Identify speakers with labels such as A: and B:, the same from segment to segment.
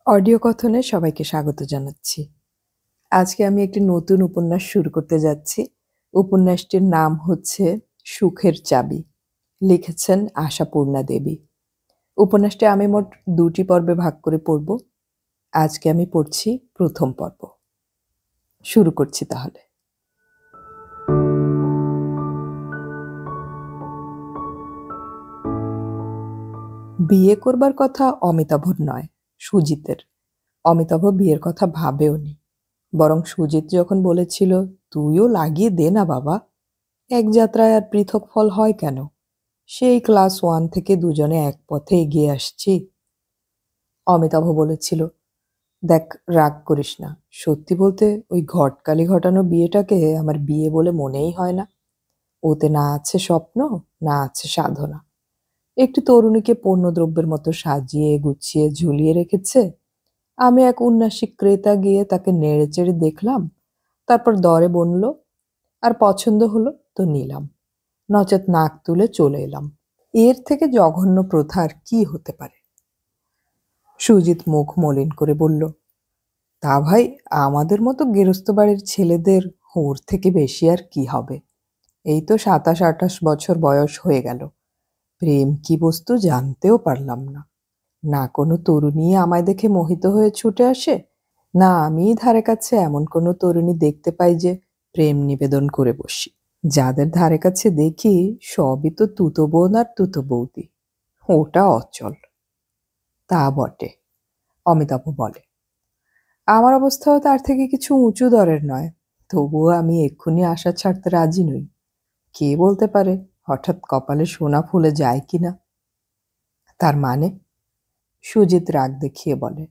A: Audio কথনে সবাইকে স্বাগত জানাচ্ছি। আজকে আমি একটি নতুন উপন্যাস শুরু করতে যাচ্ছি। উপন্যাসটির নাম হচ্ছে সুখের চাবি। লিখেছেন আশাপূর্ণা দেবী। উপন্যাসটি আমি মোট ২টি পর্বে ভাগ করে পড়ব। আজকে আমি পড়ছি প্রথম পর্ব। শুরু করছি তাহলে। বিয়ে করবার কথা অমিতাভর নয়, সুজিতের। অমিতাভ বিয়ের কথা ভাবেওনি। বরং সুজিত যখন বলেছিল, তুইও লাগিয়ে দে না বাবা, এক যাত্রায় আর পৃথক ফল হয় কেন, সেই ক্লাস 1 থেকে দুজনে এক পথে এগিয়ে আসছি। অমিতাভ বলেছিল, দেখ রাগ করিস না, সত্যি বলতে ওই ঘটকালি ঘটানো বিয়েটাকে আমার বিয়ে বলে মনেই হয় না। ওতে না আছে স্বপ্ন, না আছে সাধনা। একটি তরুণীকে পণ্যদ্রব্যের মতো সাজিয়ে গুছিয়ে ঝুলিয়ে রেখেছে। আমি এক উন্নাসিক ক্রেতা গিয়ে তাকে নেড়ে চেড়ে দেখলাম, তারপর দরে বনল, আর পছন্দ হলো তো নিলাম, নচেত নাক তুলে চলে এলাম। এর থেকে জঘন্য প্রথা আর কি হতে পারে? সুজিত মুখ মলিন করে বলল, তা ভাই, আমাদের মতো গেরস্ত বাড়ির ছেলেদের ওর থেকে বেশি আর কি হবে? এই তো ২৭-২৮ বছর বয়স হয়ে গেল, প্রেম কি বস্তু জানতেও পারলাম না। না কোনো তরুণী আমায় দেখে মোহিত হয়ে ছুটে আসে, না আমি ধারে কাছে এমন কোনো তরুণী দেখতে পাই যে প্রেম নিবেদন করে বসি। যাদের ধারে কাছে দেখি সবই তো তুতো বোন আর তুতো বৌদি। ওটা অচল। তা বটে, অমিতাভ বলে। আমার অবস্থাও তার থেকে কিছু উঁচু দরের নয়, তবুও আমি এক্ষুনি আশা ছাড়তে রাজি নই। কে বলতে পারে হঠাৎ কপালে সোনা ফুলে যায় কিনা। তার মানে? সুজিত রাগ দেখিয়ে বলে,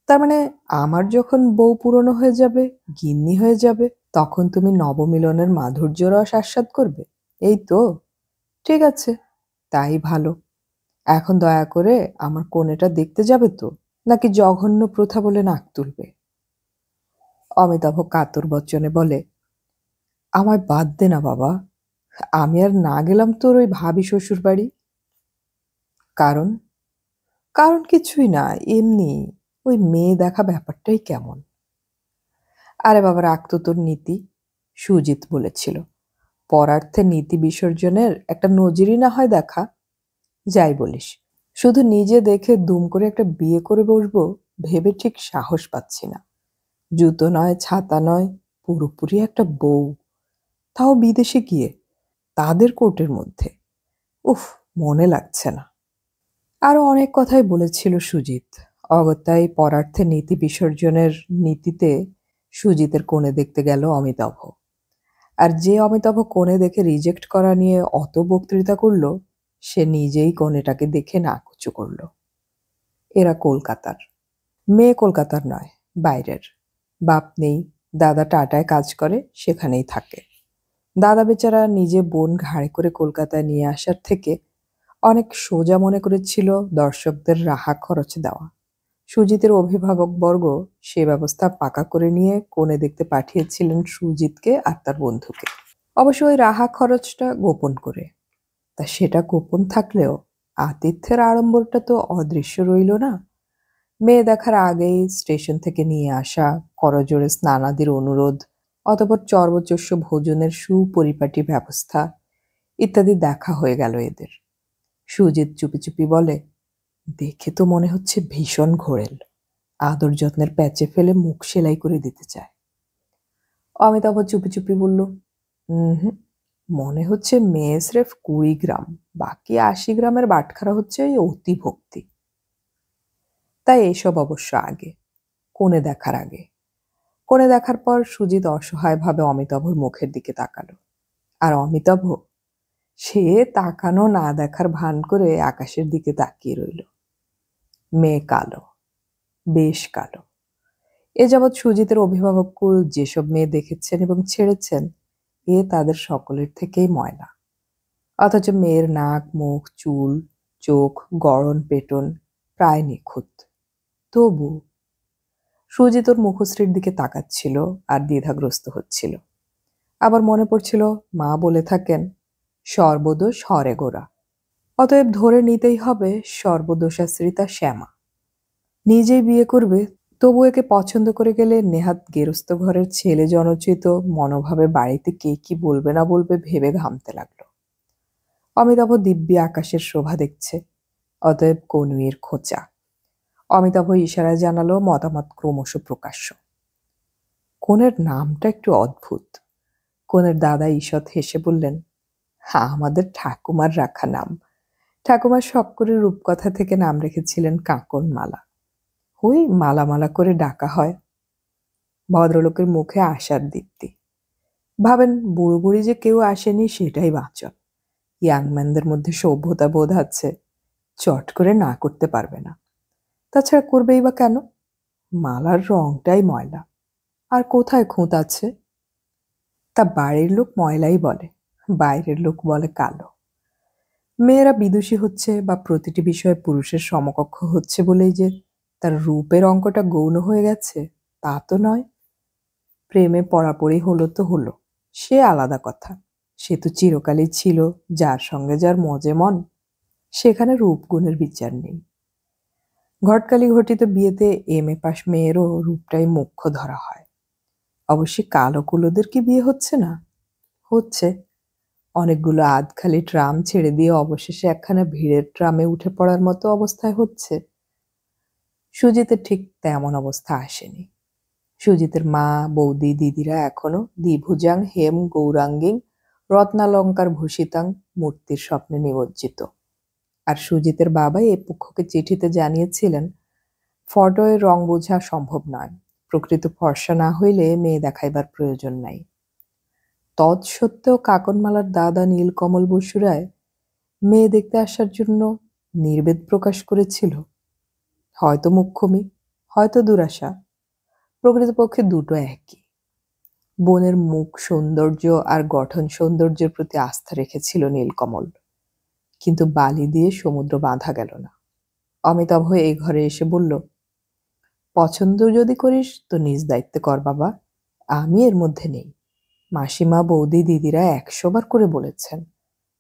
A: তার মানে আমার যখন বউ পুরনো হয়ে যাবে, গিন্নি হয়ে যাবে, তখন তুমি নবমিলনের মাধুর্য রস আস্বাদ করবে, এই তো? ঠিক আছে, তাই ভালো। এখন দয়া করে আমার কনেটা দেখতে যাবে তো, নাকি জঘন্য প্রথা বলে নাক তুলবে? অমিতাভ কাতর বচনে বলে, আমায় বাদ দে না বাবা, আমি আর না গেলাম তোর ওই ভাবি শ্বশুর বাড়ি। কারণ? কারণ কিছুই না, এমনি ওই মেয়ে দেখা ব্যাপারটাই কেমন। আরে বাবা, রাখতো তোর নীতি। সুজিত বলেছিল, পরার্থে নীতি বিসর্জনের একটা নজিরই না হয় দেখা। যাই বলিস, শুধু নিজে দেখে দুম করে একটা বিয়ে করে বসবো ভেবে ঠিক সাহস পাচ্ছি না। জুতো নয়, ছাতা নয়, পুরোপুরি একটা বউ, তাও বিদেশে গিয়ে, তাদের কোর্টের মধ্যে। উফ, মনে লাগছে না। আরো অনেক কথাই বলেছিল সুজিত। অগত্যাই পরার্থে নীতি বিসর্জনের নীতিতে সুজিতের কোণে দেখতে গেল অমিতাভ। আর যে অমিতাভ কোণে দেখে রিজেক্ট করা নিয়ে অত বক্তৃতা করল, সে নিজেই কোণেটাকে দেখে নাকচু করল। এরা কলকাতার মেয়ে, কলকাতার নয়, বাইরের। বাপ নেই, দাদা টাটায় কাজ করে, সেখানেই থাকে। দাদা বেচারা নিজে বোন ঘাড়ে করে কলকাতায় নিয়ে আসার থেকে অনেক সোজা মনে করেছিল দর্শকদের রাহা খরচ দেওয়া। সুজিতের অভিভাবকবর্গ সে ব্যবস্থা পাকা করে নিয়ে কোণে দেখতে পাঠিয়েছিলেন সুজিতকে আর তার বন্ধুকে, অবশ্য ওই রাহা খরচটা গোপন করে। তা সেটা গোপন থাকলেও আতিথ্যের আড়ম্বরটা তো অদৃশ্য রইল না। মেয়ে দেখার আগেই স্টেশন থেকে নিয়ে আসা, করজোড়ে স্নানাদির অনুরোধ, অতঃপর চর্বচস্য ভোজনের সুপরিপাটি ব্যবস্থা ইত্যাদি দেখা হয়ে গেল এদের। সুজিত চুপি চুপি বলে, দেখে তো মনে হচ্ছে ভীষণ ঘোরেল, আদর যত্নের প্যাচে ফেলে মুখ সেলাই করে দিতে চায়। অমিতাভ চুপি চুপি বলল, হুম, মনে হচ্ছে মেয়ে স্রেফ 20 গ্রাম, বাকি 80 গ্রামের বাটখারা হচ্ছে ওই অতি ভক্তি। তাই এসব অবশ্য আগে, কোণে দেখার আগে। কোণে দেখার পর সুজিত অসহায়ভাবে অমিতাভর মুখের দিকে তাকালো। আর অমিতাভ, সে তাকানো না দেখার ভান করে আকাশের দিকে তাকিয়ে রইল। মেয়ে কালো, বেশ কালো। এ যাবৎ সুজিতের অভিভাবককুল যেসব মেয়ে দেখেছেন এবং ছেড়েছেন, এ তাদের সকলের থেকেই ময়লা। অথচ মেয়ের নাক, মুখ, চুল, চোখ, গড়ন, পেটন প্রায় নিখুঁত। তবু সুজিত ওর মুখশ্রীর দিকে তাকাচ্ছিল আর দ্বিধাগ্রস্ত হচ্ছিল। আবার মনে পড়ছিল মা বলে থাকেন, সর্বদোষ হরে গোড়া। অতএব ধরে নিতেই হবে সর্বদোষাশ্রিতা শ্যামা। নিজেই বিয়ে করবে, তবু একে পছন্দ করে গেলে নেহাত গেরস্ত ঘরের ছেলে জনচিত মনোভাবে বাড়িতে কে কি বলবে না বলবে ভেবে ঘামতে লাগলো। অমিতাভ দিব্যি আকাশের শোভা দেখছে, অতএব কনুইয়ের খোঁচা। অমিতাভ ইশারায় জানালো মতামত ক্রমশ প্রকাশ্য। কনের নামটা একটু অদ্ভুত। কনের দাদা ঈষৎ হেসে বললেন, আমাদের ঠাকুমার রাখা নাম। ঠাকুমার শখ করে রূপকথা থেকে নাম রেখেছিলেন কাঁকন মালা। ওই মালা মালা করে ডাকা হয়। ভদ্রলোকের মুখে আশার দীপ্তি। ভাবেন বুড়ো বুড়ি যে কেউ আসেনি সেটাই বাঁচন। ইয়াংম্যানদের মধ্যে সভ্যতা বোধ আছে, চট করে না করতে পারবে না। তাছাড়া করবেই বা কেন? মালার রংটাই ময়লা, আর কোথায় খুঁত আছে? তা বাড়ির লোক ময়লাই বলে, বাইরের লোক বলে কালো। মেয়েরা বিদুষী হচ্ছে বা প্রতিটি বিষয়ে পুরুষের সমকক্ষ হচ্ছে বলেই যে তার রূপের অঙ্কটা গৌণ হয়ে গেছে তা তো নয়। প্রেমে পড়াপড়ি হলো তো হলো, সে আলাদা কথা। সে তো চিরকালই ছিল যার সঙ্গে যার মজে মন, সেখানে রূপগুণের বিচার নেই। ঘটকালি ঘটিত বিয়েতে এম.এ. পাশ মেয়েরও রূপটাই মুখ্য ধরা হয়। অবশ্যই কালো কুলোদের কি বিয়ে হচ্ছে না? হচ্ছে। অনেকগুলো আধখালি ট্রাম ছেড়ে দিয়ে অবশেষে একখানা ভিড়ের ট্রামে উঠে পড়ার মতো অবস্থায় হচ্ছে। সুজিতের ঠিক তেমন অবস্থা আসেনি। সুজিতের মা, বৌদি, দিদিরা এখনো দ্বিভুজাং হেম গৌরাঙ্গিং রত্নালঙ্কার ভূষিতাং মূর্তির স্বপ্নে নিমজ্জিত। আর সুজিতের বাবা এ পক্ষকে চিঠিতে জানিয়েছিলেন, ফটোয় রং বোঝা সম্ভব নয়, প্রকৃত ফর্সা না হইলে মেয়ে দেখাইবার প্রয়োজন নাই। তৎসত্ত্বেও কাকনমালার দাদা নীলকমল বসু রায় মেয়ে দেখতে আসার জন্য নির্বেদ প্রকাশ করেছিল। হয়তো মুখ্যমি, হয়তো দুরাশা, প্রকৃতপক্ষে দুটো একই। বোনের মুখ সৌন্দর্য আর গঠন সৌন্দর্যের প্রতি আস্থা রেখেছিল নীলকমল, কিন্তু বালি দিয়ে সমুদ্র বাঁধা গেল না। অমিতাভ এই ঘরে এসে বলল, পছন্দ যদি করিস তো নিজ দায়িত্বে কর বাবা, আমি এর মধ্যে নেই। মাসিমা, বৌদি, দিদিরা 100 বার করে বলেছেন,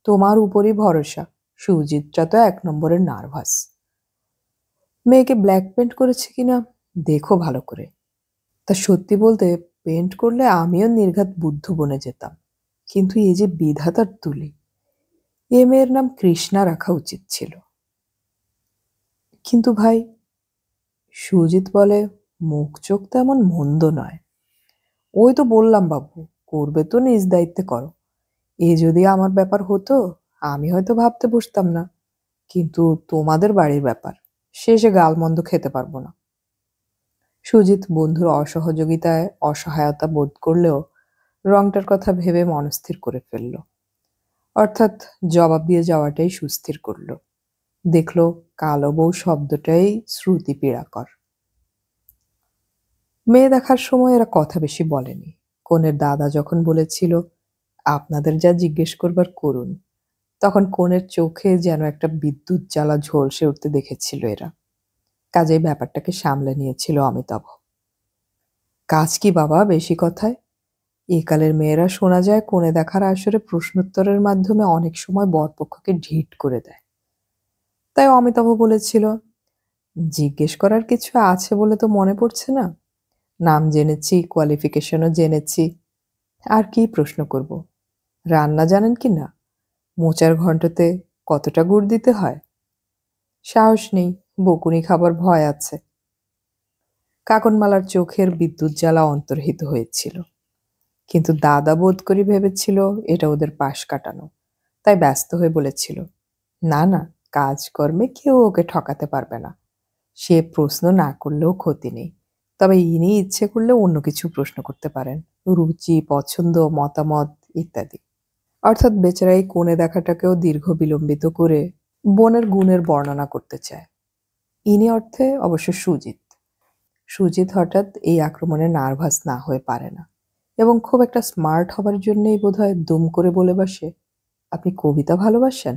A: তোমার উপরই ভরসা। সুজিতটা তো 1 নম্বরের নার্ভাস। মেয়েকে ব্ল্যাক পেন্ট করেছে কিনা দেখো ভালো করে। তা সত্যি বলতে পেন্ট করলে আমিও নির্ঘাত বুদ্ধ বনে যেতাম, কিন্তু এই যে বিধাতার তুলি, এ মেয়ের নাম কৃষ্ণা রাখা উচিত ছিল। কিন্তু ভাই, সুজিত বলে, মুখ চোখ তেমন মন্দ নয়। ওই তো বললাম বাবু, করবে তো নিজ দায়িত্বে করো। এ যদি আমার ব্যাপার হতো আমি হয়তো ভাবতে বসতাম না, কিন্তু তোমাদের বাড়ির ব্যাপার, শেষে গালমন্দ খেতে পারবো না। সুজিত বন্ধুর অসহযোগিতায় অসহায়তা বোধ করলেও রংটার কথা ভেবে মনস্থির করে ফেলল। অর্থাৎ জবাব দিয়ে যাওয়াটাই সুস্থির করল। দেখল কালো বউ শব্দটাই শ্রুতি পীড়াকর। মেয়ে দেখার সময় এরা কথা বেশি বলেনি। কনের দাদা যখন বলেছিল, আপনাদের যা জিজ্ঞেস করবার করুন, তখন কনের চোখে যেন একটা বিদ্যুৎ জ্বালা ঝলসে উঠতে দেখেছিল এরা। কাজেই ব্যাপারটাকে সামলে নিয়েছিল অমিতাভ। কাজ কি বাবা বেশি কথায়? একালের মেয়েরা শোনা যায় কনে দেখার আসরে প্রশ্নোত্তরের মাধ্যমে অনেক সময় বরপক্ষকে ঢিট করে দেয়। তাই অমিতাভ বলেছিল, জিজ্ঞেস করার কিছু আছে বলে তো মনে পড়ছে না। নাম জেনেছি, কোয়ালিফিকেশনও জেনেছি, আর কি প্রশ্ন করব? রান্না জানেন কি না? মোচার ঘন্টতে কতটা গুড় দিতে হয়? সাহস নেই, বকুনি খাবার ভয় আছে। কাকনমালার চোখের বিদ্যুৎ জ্বালা অন্তর্হিত হয়েছিল, কিন্তু দাদা বোধ করি ভেবেছিল এটা ওদের পাশ কাটানো, তাই ব্যস্ত হয়ে বলেছিল, না না, কাজকর্মে কেউ ওকে ঠকাতে পারবে না। সে প্রশ্ন না করলেও ক্ষতি নেই, তবে ইনি ইচ্ছে করলে অন্য কিছু প্রশ্ন করতে পারেন, রুচি, পছন্দ, মতামত ইত্যাদি। অর্থাৎ বেচারা এই কনে দেখাটাকেও দীর্ঘ বিলম্বিত করে বোনের গুণের বর্ণনা করতে চায়। ইনি অর্থে অবশ্য সুজিত। সুজিত হঠাৎ এই আক্রমণে নার্ভাস না হয়ে পারে না, এবং খুব একটা স্মার্ট হবার জন্যই বোধহয় দুম করে বলে বসে, আপনি কবিতা ভালোবাসেন?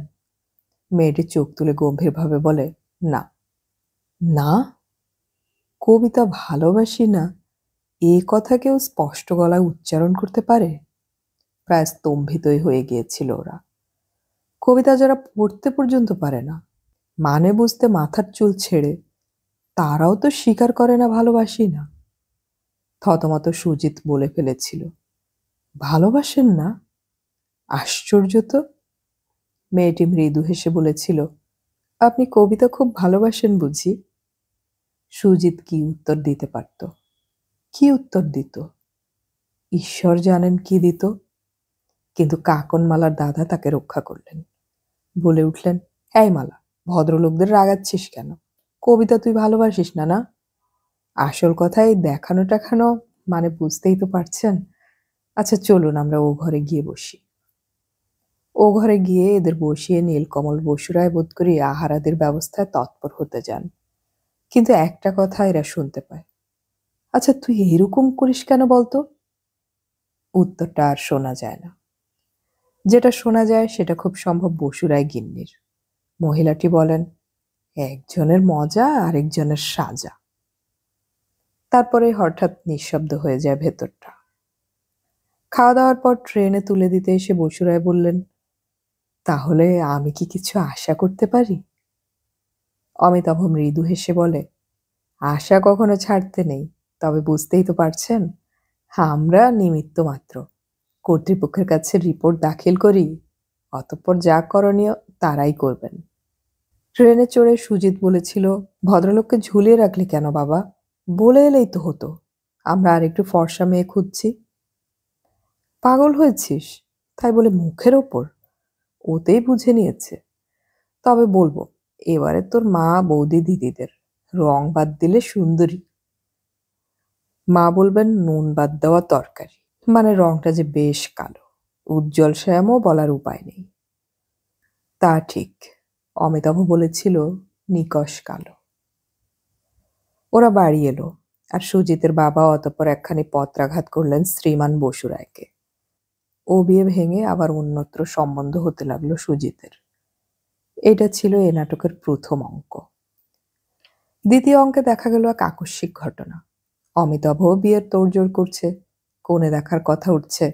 A: মেয়েটি চোখ তুলে গম্ভীরভাবে বলে, না। না? কবিতা ভালোবাসি না এ কথা কেউ স্পষ্ট গলায় উচ্চারণ করতে পারে? প্রায় স্তম্ভিতই হয়ে গিয়েছিল ওরা। কবিতা যারা পড়তে পর্যন্ত পারে না, মানে বুঝতে মাথার চুল ছেড়ে, তারাও তো স্বীকার করে না ভালোবাসি না। থতমত সুজিত বলে ফেলেছিল, ভালোবাসেন না? আশ্চর্য তো। মেয়েটি মৃদু হেসে বলেছিল, আপনি কবিতা খুব ভালোবাসেন বুঝি? সুজিত কি উত্তর দিতে পারত? কি উত্তর দিত? ঈশ্বর জানেন কি দিত। কিন্তু কাকনমালার দাদা তাকে রক্ষা করলেন। বলে উঠলেন, এই মালা, ভদ্রলোকদের রাগাচ্ছিস কেন? কবিতা তুই ভালোবাসিস না, না? আসল কথা এই দেখানো টেখানো মানে বুঝতেই তো পারছেন। আচ্ছা চলুন আমরা ও ঘরে গিয়ে বসি। ও ঘরে গিয়ে এদের বসিয়ে নীলকমল বসুরায় বোধ করি আহারাদির ব্যবস্থায় তৎপর হতে যান। কিন্তু একটা কথা এরা শুনতে পায়, আচ্ছা তুই এরকম করিস কেন বলতো? উত্তরটা আর শোনা যায় না। যেটা শোনা যায় সেটা খুব সম্ভব বসুরায় গিন্নির। মহিলাটি বলেন, একজনের মজা আরেকজনের সাজা। তারপরে হঠাৎ নিঃশব্দ হয়ে যায় ভেতরটা। খাওয়া দাওয়ার পর ট্রেনে তুলে দিতে এসে বসুরায় বললেন, তাহলে আমি কি কিছু আশা করতে পারি? অমিতাভ মৃদু হেসে বলে, আশা কখনো ছাড়তে নেই, তবে বুঝতেই তো পারছেন আমরা নিমিত্ত মাত্র। কর্তৃপক্ষের কাছে রিপোর্ট দাখিল করি, অতঃপর যা করণীয় তারাই করবেন। ট্রেনে চড়ে সুজিত বলেছিল, ভদ্রলোককে ঝুলিয়ে রাখলি কেন বাবা? বলে এলেই তো হতো, আমরা আর একটু ফর্সা মেয়ে খুঁজছি। পাগল হয়েছিস? তাই বলে মুখের ওপর? ওতেই বুঝে নিয়েছে। তবে বলবো, এবারে তোর মা বৌদি দিদিদের রং বাদ দিলে সুন্দরী। মা বলবেন নুন বাদ দেওয়া তরকারি, মানে রংটা যে বেশ কালো, উজ্জ্বল শ্যামও বলার উপায় নেই। তা ঠিক, অমিতাভ বলেছিল নিকষ কালো। ওরা বাড়ি এলো, আর সুজিতের বাবা অতঃপর একখানি পত্রাঘাত করলেন শ্রীমান বসুরায়কে। ও বিয়ে ভেঙে আবার অন্যত্র সম্বন্ধ হতে লাগলো সুজিতের। এটা ছিল এ নাটকের প্রথম অঙ্ক। দ্বিতীয় অঙ্কে দেখা গেল এক আকস্মিক ঘটনা। অমিতাভ বিয়ের তোড়জোড় করছে, কনে দেখার কথা উঠছে।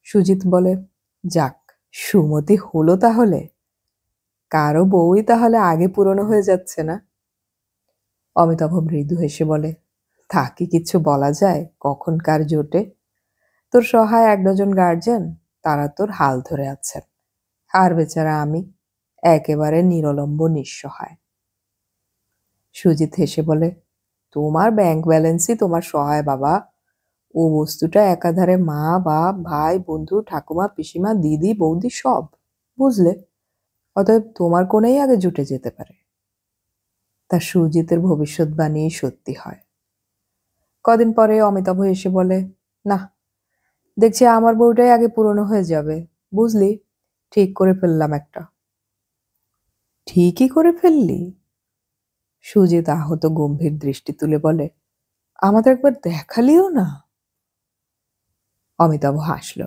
A: সুজিত বলে, যাক, সুমতি হলো তাহলে। কারো বউই তাহলে আগে পুরনো হয়ে যাচ্ছে না? অমিতাভ মৃদু হেসে বলে, তা কি কিছু বলা যায় কখন কার জোটে? তোর সহায় 1 ডজন গার্জেন, তারা তোর হাল ধরে আছেন, আর বেচারা আমি একেবারে নিরলম্ব নিঃসহায়। সুজিত হেসে বলে, তোমার ব্যাংক ব্যালেন্সই তোমার সহায় বাবা। ও বস্তুটা একাধারে মা, বাপ, ভাই, বন্ধু, ঠাকুমা, পিসিমা, দিদি, বৌদি সব, বুঝলে? অতএব তোমার কোনেই আগে জুটে যেতে পারে। তা সুজিতের ভবিষ্যৎবাণী সত্যি হয়। কদিন পরে অমিতাভ এসে বলে, না, দেখছি আমার বউটাই আগে পুরনো হয়ে যাবে, বুঝলি? ঠিক করে ফেললাম একটা। ঠিকই করে ফেললি? সুজিত আহত গম্ভীর দৃষ্টি তুলে বলে, আমাদের একবার দেখালিও না? অমিতাভ হাসল।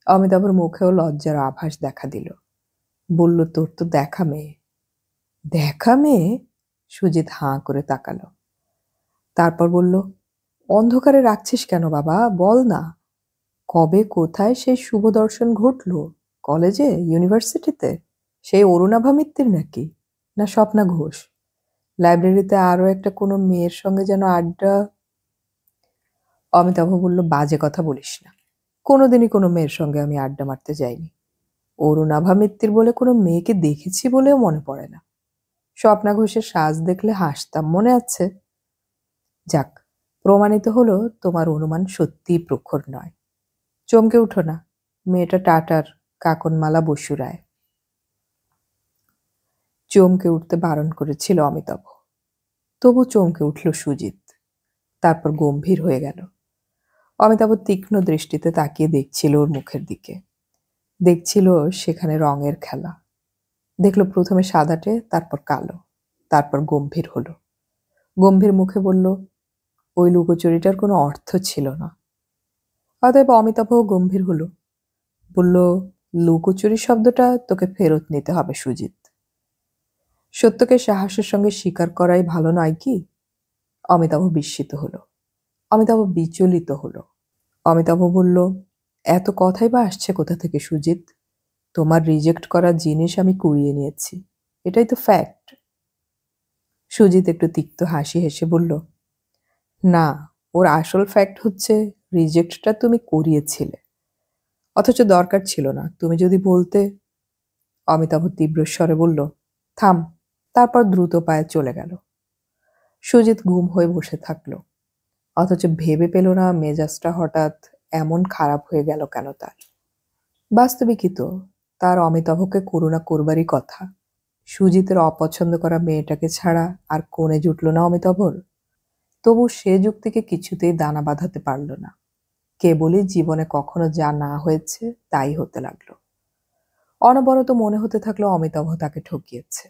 A: অমিতাভর মুখেও লজ্জার আভাস দেখা দিল। বলল, তোর তো দেখা মেয়ে। দেখা মেয়ে? সুজিত হাঁ করে তাকালো। তারপর বলল, অন্ধকারে রাখছিস কেন বাবা, বল না। কবে কোথায় সেই শুভ দর্শন ঘটল? কলেজে, ইউনিভার্সিটিতে? সেই অরুণাভা মিত্তির নাকি, না স্বপ্না ঘোষ? লাইব্রেরিতে আরো একটা কোনো মেয়ের সঙ্গে যেন আড্ডা? অমিতাভ বলল, বাজে কথা বলিস না। কোনোদিনই কোনো মেয়ের সঙ্গে আমি আড্ডা মারতে যাইনি। অরুণাভা মিত্তির বলে কোনো মেয়েকে দেখেছি বলেও মনে পড়ে না। স্বপ্না ঘোষের সাজ দেখলে হাসতাম, মনে আছে? যাক, প্রমাণিত হলো তোমার অনুমান সত্যিই প্রখর নয়। চমকে উঠো না, মেয়েটা টাটার কাকনমালা বসুরায়। চমকে উঠতে বারণ করেছিল অমিতাভ। তবু চমকে উঠল সুজিত। তারপর গম্ভীর হয়ে গেল। অমিতাভ তীক্ষ্ণ দৃষ্টিতে তাকিয়ে দেখছিল ওর মুখের দিকে। দেখছিল সেখানে রঙের খেলা। দেখল প্রথমে সাদাটে, তারপর কালো, তারপর গম্ভীর হলো। গম্ভীর মুখে বলল, ওই লুকোচুরিটার কোনো অর্থ ছিল না। অতএব অমিতাভও গম্ভীর হলো। বলল, লুকোচুরি শব্দটা তোকে ফেরত নিতে হবে সুজিত। সত্যকে সাহসের সঙ্গে স্বীকার করাই ভালো নয় কি? অমিতাভ বিস্মিত হলো। অমিতাভ বিচলিত হলো। অমিতাভ বলল, এত কথাই বা আসছে কোথা থেকে সুজিত? তোমার রিজেক্ট করা জিনিস আমি কুড়িয়ে নিয়েছি, এটাই তো ফ্যাক্ট। সুজিত একটু তিক্ত হাসি হেসে বলল, না, ওর আসল ফ্যাক্ট হচ্ছে রিজেক্টটা তুমি করিয়েছিলে, অথচ দরকার ছিল না। তুমি যদি বলতে। অমিতাভ তীব্র স্বরে বলল, থাম। তারপর দ্রুত পায়ে চলে গেল। সুজিত গুম হয়ে বসে থাকলো, অথচ ভেবে পেল না মেজাজটা হঠাৎ এমন খারাপ হয়ে গেল কেন তার। বাস্তবিকই তো, তার অমিতাভকে করুণা করবারই কথা। সুজিতের অপছন্দ করা মেয়েটাকে ছাড়া আর কোণে জুটল না অমিতাভর। তবু সে যুক্তিকে কিছুতেই দানা বাঁধাতে পারল না। কেবলই জীবনে কখনো যা না হয়েছে তাই হতে লাগলো। অনবরত মনে হতে থাকলো অমিতাভ তাকে ঠকিয়েছে।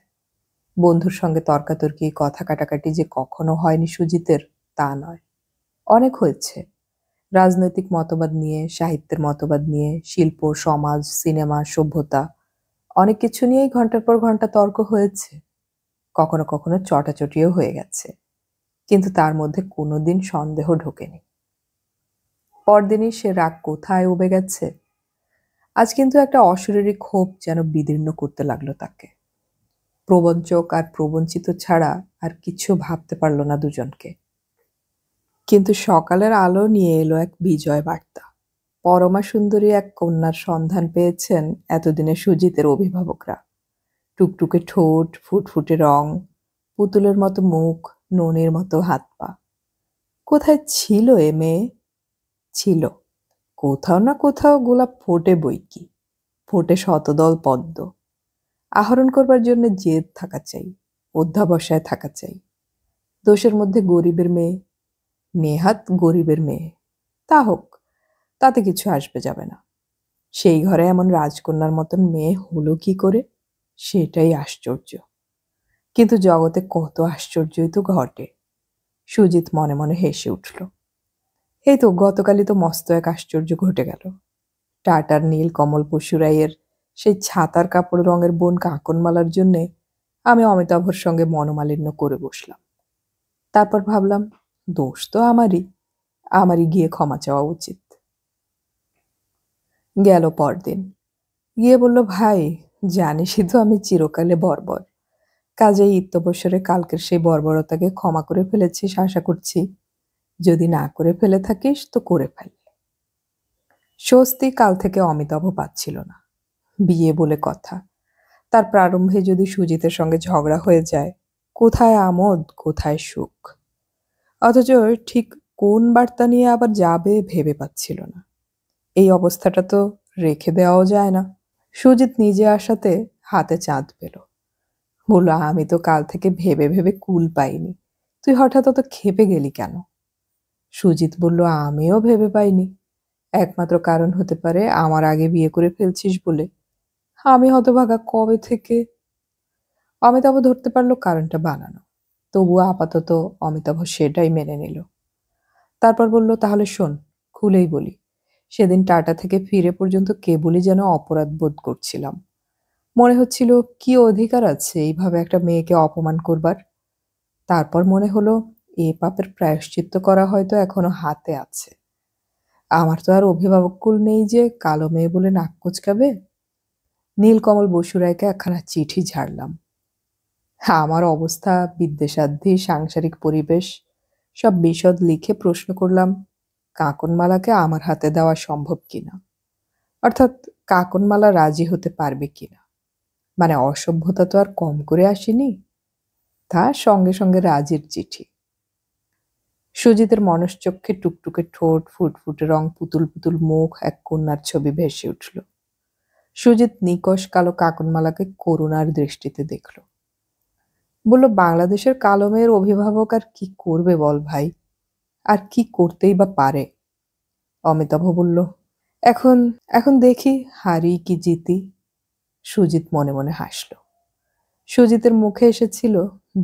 A: বন্ধুর সঙ্গে তর্কাতর্কি, কথা কাটাকাটি যে কখনো হয়নি সুজিতের, তা নয়। অনেক হয়েছে। রাজনৈতিক মতবাদ নিয়ে, সাহিত্যের মতবাদ নিয়ে, শিল্প, সমাজ, সিনেমা, সভ্যতা, অনেক কিছু নিয়েই ঘন্টার পর ঘন্টা তর্ক হয়েছে। কখনো কখনো চটাচটিও হয়ে গেছে, কিন্তু তার মধ্যে কোনোদিন সন্দেহ ঢোকেনি। পরদিনই সে রাগ কোথায় উবে গেছে। আজ কিন্তু একটা অশরীরী ক্ষোভ যেন বিদীর্ণ করতে লাগলো তাকে। প্রবঞ্চক আর প্রবঞ্চিত ছাড়া আর কিছু ভাবতে পারল না দুজনকে। কিন্তু সকালের আলো নিয়ে এলো এক বিজয় বার্তা। পরমা সুন্দরী এক কন্যার সন্ধান পেয়েছেন এতদিনে সুজিতের অভিভাবকরা। টুকটুকে ঠোঁট, ফুটফুটে রং, পুতুলের মতো মুখ, ননির মতো হাত পা। কোথায় ছিল এ মেয়ে? ছিল কোথাও না কোথাও। গোলাপ ফোটে বইকি, ফোটে শতদল পদ্ম। আহরণ করবার জন্য জেদ থাকা চাই, অধ্যাবসায় থাকা চাই। দোষের মধ্যে গরিবের মেয়ে, নেহাত গরিবের মেয়ে, তা হোক, তাতে কিছু আসবে যাবে না। সেই ঘরে এমন রাজকন্যার মতন মেয়ে হলো কি করে, সেটাই আশ্চর্য। কিন্তু জগতে কত আশ্চর্যই তো ঘটে। সুজিত মনে মনে হেসে উঠল। এই তো গতকালই তো মস্ত এক আশ্চর্য ঘটে গেল। টাটার নীল কমল পশুরাইয়ের সেই ছাতার কাপড় রঙের বোন কাঁকনমালার জন্যে আমি অমিতাভর সঙ্গে মনোমালিন্য করে বসলাম। তারপর ভাবলাম, দোষ তো আমারই, আমারই গিয়ে ক্ষমা চাওয়া উচিত। গেল পরদিন, গিয়ে বলল, ভাই, জানিসই তো আমি চিরকালে বর্বর, কাজেই ইত্যবসরে কালকের সেই বর্বরতাকে ক্ষমা করে ফেলেছিস আশা করছি। যদি না করে ফেলে থাকিস তো করে ফেল। স্বস্তি কাল থেকে অমিতাভ পাচ্ছিল না। বিয়ে বলে কথা, তার প্রারম্ভে যদি সুজিতের সঙ্গে ঝগড়া হয়ে যায়, কোথায় আমোদ, কোথায় সুখ। অথচ ঠিক কোন বার্তা নিয়ে আবার যাবে ভেবে পাচ্ছিল না। এই অবস্থাটা তো রেখে দেওয়াও যায় না। সুজিত নিজে আসাতে হাতে চাঁদ পেল। বলল, আমি তো কাল থেকে ভেবে ভেবে কুল পাইনি, তুই হঠাৎ অত ক্ষেপে গেলি কেন? সুজিত বলল, আমিও ভেবে পাইনি। একমাত্র কারণ হতে পারে আমার আগে বিয়ে করে ফেলছিস বলে। আমি হতভাগা কবে থেকে। অমিতাভ ধরতে পারলো কারণটা বানানো। তবুও আপাতত অমিতাভ সেটাই মেনে নিল। তারপর বলল, তাহলে শোন, খুলেই বলি, সেদিন টাটা থেকে ফিরে পর্যন্ত কেবলই যেন অপরাধ বোধ করছিলাম। মনে হচ্ছিল কি অধিকার আছে এইভাবে একটা মেয়েকে অপমান করবার। তারপর মনে হলো এ পাপের প্রায়শ্চিত্ত করা হয়তো এখনো হাতে আছে। আমার তো আর অভিভাবককুল নেই যে কালো মেয়ে বলে নাক কুচকাবে। নীলকমল বসুরায়কে একখানা চিঠি ঝাড়লাম। আমার অবস্থা, বিদ্যেসাধ্যি, সাংসারিক পরিবেশ সব বিশদ লিখে প্রশ্ন করলাম, কাঁকনমালাকে আমার হাতে দেওয়া সম্ভব কিনা, অর্থাৎ কাঁকনমালা রাজি হতে পারবে কিনা। মানে অসভ্যতা তো আর কম করে আসেনি। তার সঙ্গে সঙ্গে রাজির চিঠি। সুজিতের মনশ্চক্ষে টুকটুকে ঠোঁট, ফুটফুটে রং, পুতুল পুতুল মুখ, এক কন্যার ছবি ভেসে উঠল। সুজিত নিকষ কালো কাঁকনমালাকে করুণার দৃষ্টিতে দেখল। বলল, বাংলাদেশের কালো মেয়ের অভিভাবক আর কি করবে বল ভাই, আর কি করতেই বা পারে? অমিতাভ বলল, এখন এখন দেখি হারি কি জিতি। সুজিত মনে মনে হাসল। সুজিতের মুখে এসেছিল,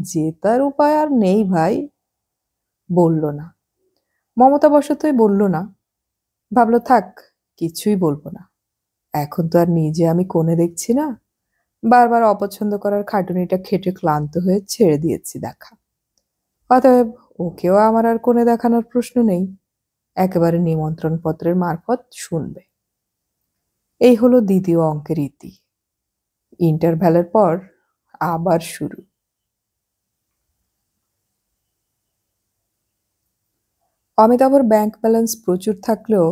A: জেতার উপায় আর নেই ভাই। বলল না, মমতাবশতই বলল না। ভাবলো, থাক, কিছুই বলবো না। এখন তো আর নিজে আমি কোণে দেখছি না। বারবার অপছন্দ করার খাটুনিটা খেটে ক্লান্ত হয়ে ছেড়ে দিয়েছি দেখা। অতএব ওকেও আমার আর কোণে দেখানোর প্রশ্ন নেই। একেবারে নিমন্ত্রণ পত্রের মারফত শুনবে। এই হলো দ্বিতীয় অঙ্কের ইতি। ইন্টারভ্যালের পর আবার শুরু। অমিতাভর ব্যাংক ব্যালেন্স প্রচুর থাকলেও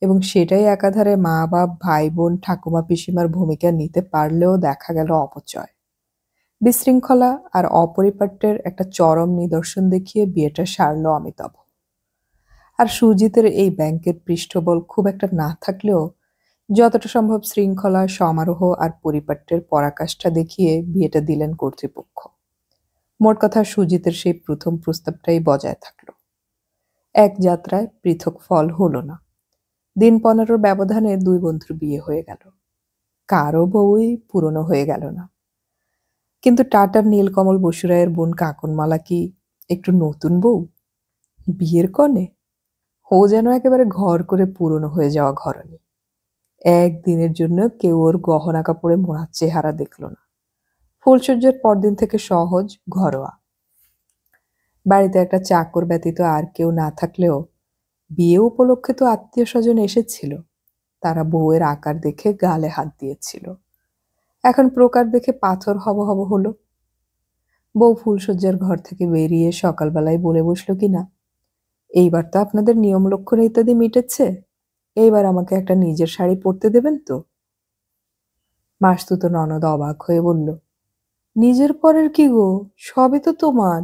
A: এবং সেটাই একাধারে মা বাপ ভাই বোন ঠাকুমা পিসিমার ভূমিকা নিতে পারলেও দেখা গেল অপচয়, বিশৃঙ্খলা আর অপরিপাট্যের একটা চরম নিদর্শন দেখিয়ে বিয়েটা সারল অমিতাভ। আর সুজিতের এই ব্যাংকের পৃষ্ঠবল খুব একটা না থাকলেও যতটা সম্ভব শৃঙ্খলা সমারোহ আর পরিপাট্যের পরাকাষ্ঠা দেখিয়ে বিয়েটা দিলেন কর্তৃপক্ষ। মোট কথা সুজিতের সেই প্রথম প্রস্তাবটাই বজায় থাকলো। এক যাত্রায় পৃথক ফল হলো না। দিন 15 ব্যবধানে দুই বন্ধুর বিয়ে হয়ে গেল। কারো বউই পুরনো হয়ে গেল না। কিন্তু টাটার নীলকমল বসুরায়ের বোন কাকনমালা কি একটু নতুন বউ? বিয়ের কনে ও যেন একেবারে ঘর করে পুরনো হয়ে যাওয়া ঘরণী। একদিনের জন্য কেউ ওর গহনা কাপড়ে মোড়ার চেহারা দেখল না। ফুলসজ্জার পরদিন থেকে সহজ ঘরোয়া। বাড়িতে একটা চাকর ব্যতীত আর কেউ না থাকলেও বিয়ে উপলক্ষে তো আত্মীয় স্বজন এসেছিল। তারা বউয়ের আকার দেখে গালে হাত দিয়েছিল। এখন প্রকার দেখে পাথর হব হব হলো। বউ ফুলসজ্জার ঘর থেকে বেরিয়ে সকালবেলায় বলে বসলো কিনা, এইবার তো আপনাদের নিয়ম লক্ষণ ইত্যাদি মিটেছে, এইবার আমাকে একটা নিজের শাড়ি পরতে দেবেন তো? মাসতুতো ননদ অবাক হয়ে বলল, নিজের পরের কি গো, সবই তো তোমার।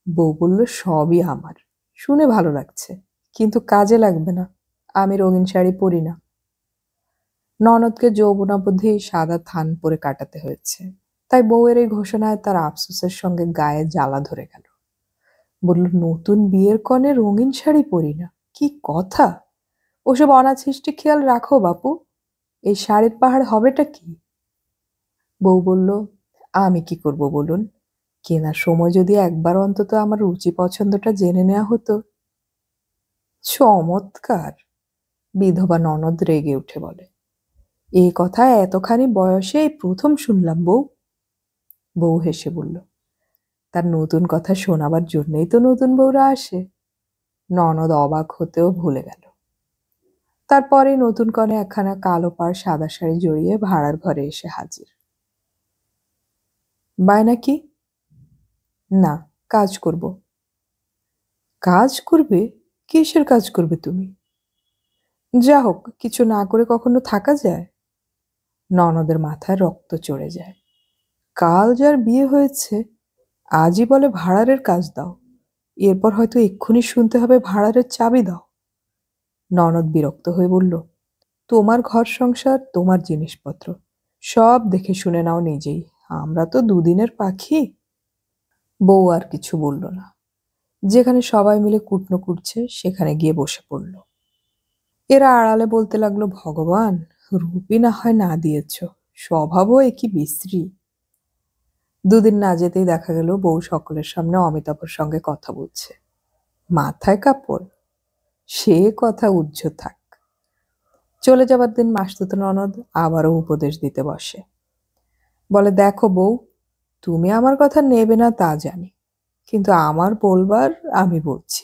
A: বউ বলল, সবই আমার, শুনে ভালো লাগছে, কিন্তু কাজে লাগবে না, আমি রঙিন শাড়ি পরি না। ননদকে যৌবনাবধি সাদা থান পরে কাটাতে হয়েছে, তাই বউয়ের এই ঘোষণায় তার আফসোসের সঙ্গে গায়ে জ্বালা ধরে গেল। বলল, নতুন বিয়ের কনে রঙিন শাড়ি পরি না, কি কথা! ওসব অনাছিষ্টি খেয়াল রাখো বাপু, এই শাড়ির পাহাড় হবেটা কি? বউ বলল, আমি কি করব বলুন, কেনার সময় যদি একবার অন্তত আমার রুচি পছন্দটা জেনে নেওয়া হতো। চমৎকার! বিধবা ননদ রেগে উঠে বলে, এই কথা এতখানি বয়সে এই প্রথম শুনলাম বউ। বউ হেসে বলল, তার নতুন কথা শোনাবার জন্যই তো নতুন বউরা আসে। ননদ অবাক হতেও ভুলে গেল। তারপরে নতুন কনে একখানা কালো পাড় সাদা শাড়ি জড়িয়ে ভাড়ার ঘরে এসে হাজির। বায়না কি? না, কাজ করব। কাজ করবে? কিসের কাজ করবে তুমি? যা হোক, কিছু না করে কখনো থাকা যায়? ননদের মাথায় রক্ত চড়ে যায়। কাল যার বিয়ে হয়েছে আজই বলে ভাড়ারের কাজ দাও, এরপর হয়তো এক্ষুনি শুনতে হবে ভাড়ারের চাবি দাও। ননদ বিরক্ত হয়ে বলল, তোমার ঘর সংসার, তোমার জিনিসপত্র, সব দেখে শুনে নাও নিজেই, আমরা তো দুদিনের পাখি। বউ আর কিছু বলল না। যেখানে সবাই মিলে কুটনো কুটছে সেখানে গিয়ে বসে পড়ল। এরা আড়ালে বলতে লাগলো, ভগবান, রূপই না হয় না দিয়েছ, স্বভাবও একই বিশ্রী। দুদিন না যেতেই দেখা গেল বউ সকলের সামনে অমিতাভর সঙ্গে কথা বলছে। মাথায় কাপড়, সে কথা উজ্জ্ব থাক। চলে যাবার দিন মাসতুতো ননদ আবারও উপদেশ দিতে বসে। বলে, দেখো বউ, তুমি আমার কথা নেবে না তা জানি, কিন্তু আমার বলবার আমি বলছি,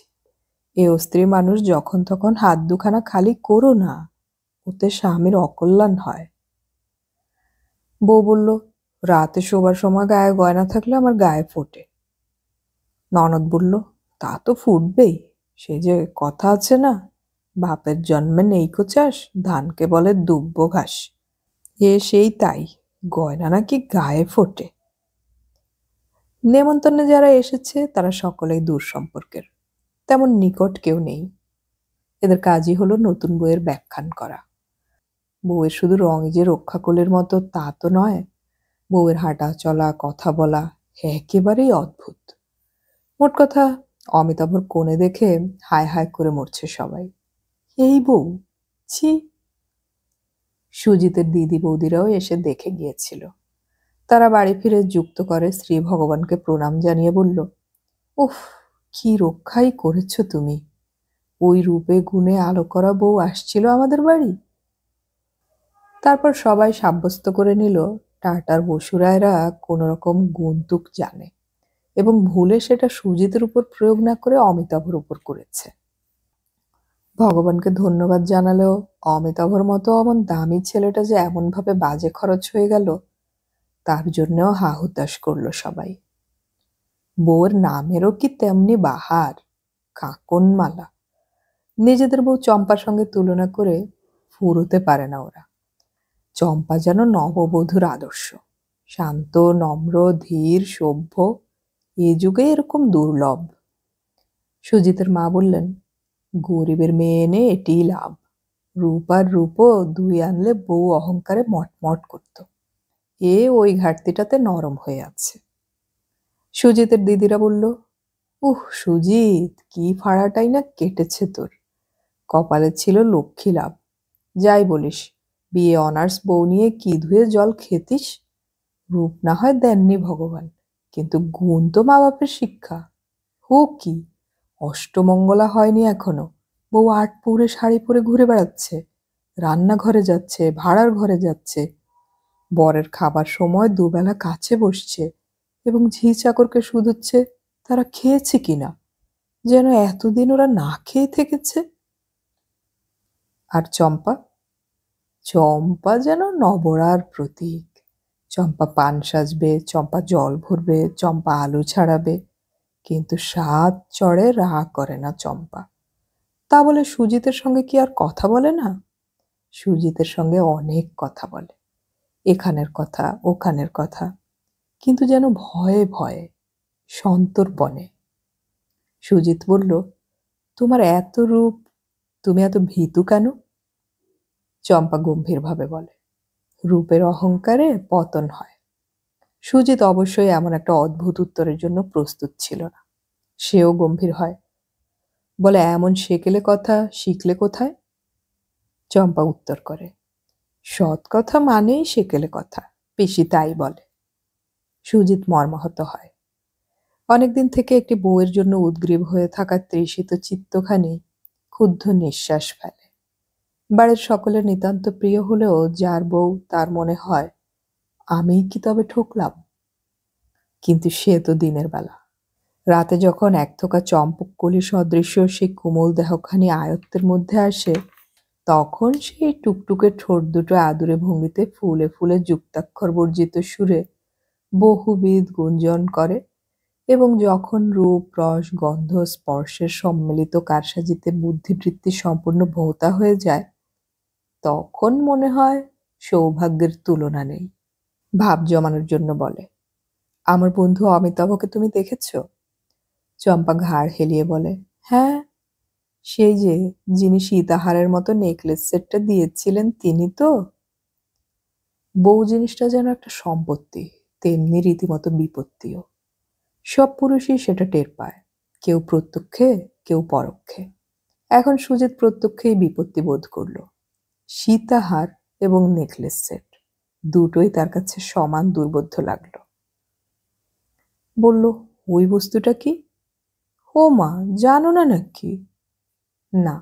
A: এ স্ত্রী মানুষ যখন তখন হাত দুখানা খালি করো না, ওতে স্বামীর অকল্যাণ হয়। বউ বলল, রাতে শোবার সময় গায়ে গয়না থাকলে আমার গায়ে ফোটে। ননদ বলল, তা তো ফুটবেই, সে যে কথা আছে না, বাপের জন্মে নেইকো চাষ, ধানকে বলে দুব্ব ঘাস। এ সেই তাই, গয়না নাকি গায়ে ফোটে। নেমন্তন্নে যারা এসেছে তারা সকলেই দূর সম্পর্কের, তেমন নিকট কেউ নেই। এদের কাজই হলো নতুন বইয়ের ব্যাখ্যান করা। বউয়ের শুধু রঙই যে রক্ষাকলের মতো তা তো নয়, বউয়ের হাঁটা চলা কথা বলা একেবারেই অদ্ভুত। মোট কথা, অমিতাভর কোণে দেখে হায় হায় করে মরছে সবাই। এই বউ, ছি! সুজিতের দিদি বৌদিরাও এসে দেখে গিয়েছিল। তারা বাড়ি ফিরে যুক্ত করে শ্রী ভগবানকে প্রণাম জানিয়ে বলল, উফ, কি রক্ষাই করেছ তুমি, ওই রূপে গুণে আলো করা বউ আসছিল আমাদের বাড়ি। তারপর সবাই সাব্যস্ত করে নিল টাটার বসুরায়রা কোন রকম গুণতুক জানে এবং ভুলে সেটা সুজিতের উপর প্রয়োগ না করে অমিতাভর উপর করেছে। ভগবানকে ধন্যবাদ জানালেও অমিতাভর মতো অমন দামি ছেলেটা যে এমনভাবে বাজে খরচ হয়ে গেল তার জন্যও হা হুতাশ করল সবাই। বউয়ের নামেরও কি তেমনি বাহার। কাকনমালা। নিজেদের বউ চম্পার সঙ্গে তুলনা করে ফুরোতে পারে না ওরা। চম্পা যেন নববধূর আদর্শ, শান্ত, নম্র, ধীর, সভ্য। এ যুগে এরকম দুর্লভ। সুজিতের মা বললেন, গরিবের মেয়ে এনে এটিই লাভ। রূপ আর রূপও দুই আনলে বউ অহংকারে মটমট করত। এ ওই ঘাটতিটাতে নরম হয়ে আছে। সুজিতের দিদিরা বলল, সুজিত, কি ফাড়াটাই না কেটেছে তোর। কপালে ছিল লক্ষ্মী লাভ। যাই বলিস, বিয়ে অনার্স বউ নিয়ে কি ধুয়ে জল খেতিস। রূপ না হয় দেননি ভগবান, কিন্তু গুণ তো মা বাপের শিক্ষা। হোক কি, অষ্টমঙ্গলা হয়নি এখনো, বউ ৮ পরে শাড়ি পরে ঘুরে বেড়াচ্ছে, রান্নাঘরে যাচ্ছে, ভাড়ার ঘরে যাচ্ছে, বরের খাবার সময় দুবেলা কাছে বসছে এবং ঝি চাকরকে শুধোচ্ছে তারা খেয়েছে কিনা, যেন এতদিন ওরা না খেয়ে থেকেছে। আর চম্পা, চম্পা যেন নবরার প্রতীক। চম্পা পান সাজবে, চম্পা জল ভরবে, চম্পা আলু ছাড়াবে, কিন্তু সাত চড়ে রাগ করে না চম্পা। তা বলে সুজিতের সঙ্গে কি আর কথা বলে না? সুজিতের সঙ্গে অনেক কথা বলে, এখানের কথা ওখানের কথা, কিন্তু যেন ভয়ে ভয়ে, সন্তর্পণে। সুজিত বলল, তোমার এত রূপ, তুমি এত ভীতু কেন? চম্পা গম্ভীরভাবে বলে, রূপের অহংকারে পতন হয়। সুজিত অবশ্যই এমন একটা অদ্ভুত উত্তরের জন্য প্রস্তুত ছিল না। সেও গম্ভীর হয়, বলে, এমন সেকেলে কথা শিখলে কোথায়? চম্পা উত্তর করে, সৎ কথা মানেই সেকেলে কথা, পিসি তাই বলে। সুজিত মর্মাহত হয়। অনেকদিন থেকে একটি বউয়ের জন্য উদ্গ্রীব হয়ে থাকা তৃষিত চিত্তখানি ক্ষুব্ধ নিঃশ্বাস ফেলে। বাড়ির সকলের নিতান্ত প্রিয় হলেও যার বউ, তার মনে হয়, আমিই কি তবে ঠকলাম? কিন্তু সে তো দিনের বেলা। রাতে যখন এক থোকা চম্পক কলি সদৃশ্য সেই কোমল দেহখানি আয়ত্তের মধ্যে আসে, তখন সেই টুকটুকে ঠোঁট দুটো আদুরে ভঙ্গিতে ফুলে ফুলে যুক্তাক্ষর বর্জিত সুরে বহুবিধ গুঞ্জন করে, এবং যখন রূপ, রস, গন্ধ, স্পর্শের সম্মিলিত কারসাজিতে বুদ্ধিবৃত্তি সম্পূর্ণ ভোঁতা হয়ে যায়, তখন মনে হয় সৌভাগ্যের তুলনা নেই। ভাব জমানোর জন্য বলে, আমার বন্ধু অমিতাভকে তুমি দেখেছ? চম্পা ঘাড় হেলিয়ে বলে, হ্যাঁ, সেই যে, যিনি সীতাহারের মতো নেকলেস সেটটা দিয়েছিলেন তিনি তো। বউ জিনিসটা যেন একটা সম্পত্তি, তেমনি রীতিমতো বিপত্তিও। সব পুরুষই সেটা টের পায়, কেউ প্রত্যক্ষে, কেউ পরোক্ষে। এখন সুজিত প্রত্যক্ষেই বিপত্তি বোধ করল। সীতাহার এবং নেকলেস সেট দুটোই তার কাছে সমান দুর্বোধ্য লাগলো। বলল, ওই বস্তুটা কি? ও মা, জানো না নাকি? না,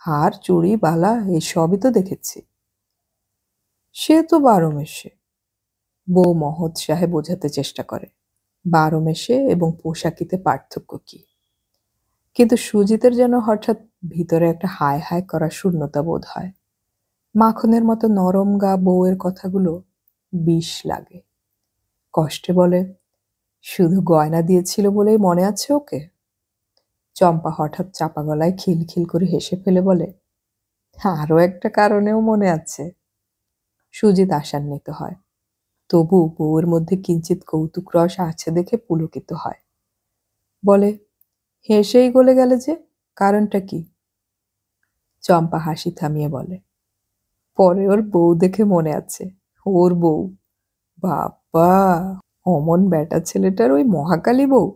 A: হার, চুড়ি, বালা এসবই তো দেখেছি। সে তো 12 মেশে। বউ মহোৎসাহে বোঝাতে চেষ্টা করে 12 মেশে এবং পোশাকিতে পার্থক্য কি। কিন্তু সুজিতের যেন হঠাৎ ভিতরে একটা হায় হায় করা শূন্যতা বোধ হয়। মাখনের মতো নরম গা বউয়ের কথাগুলো বিষ লাগে। কষ্টে বলে, শুধু গয়না দিয়েছিল বলেই মনে আছে ওকে? চম্পা হঠাৎ চাপা গলায় খিলখিল করে হেসে ফেলে বলে, আরও একটা কারণেও মনে আছে। সুজিত আশান্বিত হয়, তবু বউয়ের মধ্যে কিঞ্চিত কৌতুক রস আছে দেখে পুলকিত হয়। বলে, হেসেই গলে গেলে যে, কারণটা কি? চম্পা হাসি থামিয়ে বলে, পরে ওর বউ দেখে মনে আছে। ওর বউ, বাবা, অমন বেটা ছেলেটার ওই মহাকালী বউ,